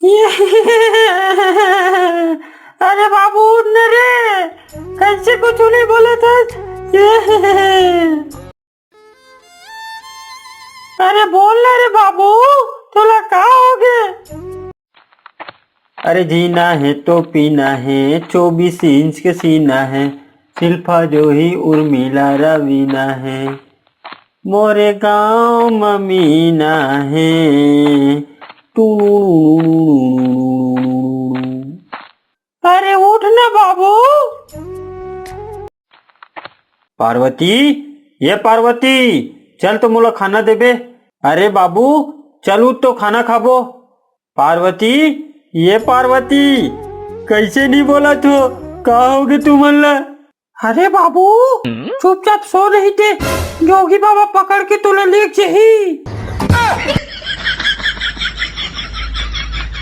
ये अरे बाबू उठ ना रे, ऐसे कुछ नहीं बोला था। ये अरे बोल ना रे बाबू, थोड़ा कहाँ हो गए? अरे जीना है तो पीना है, 24 इंच के सीना है, शिल्पा जो ही उर्मिला रवीना है, मोरे गाँव ममीना है टू। अरे उठ ना बाबू। पार्वती, ये पार्वती, चल तो मोला खाना देबे। अरे बाबू चल उठ तो खाना खाबो। पार्वती, ये पार्वती, कैसे नहीं बोला तो कहा होगे तुमन ला? अरे बाबू चुपचाप सो रही थे, जोगी बाबा पकड़ के तुला ले जाही।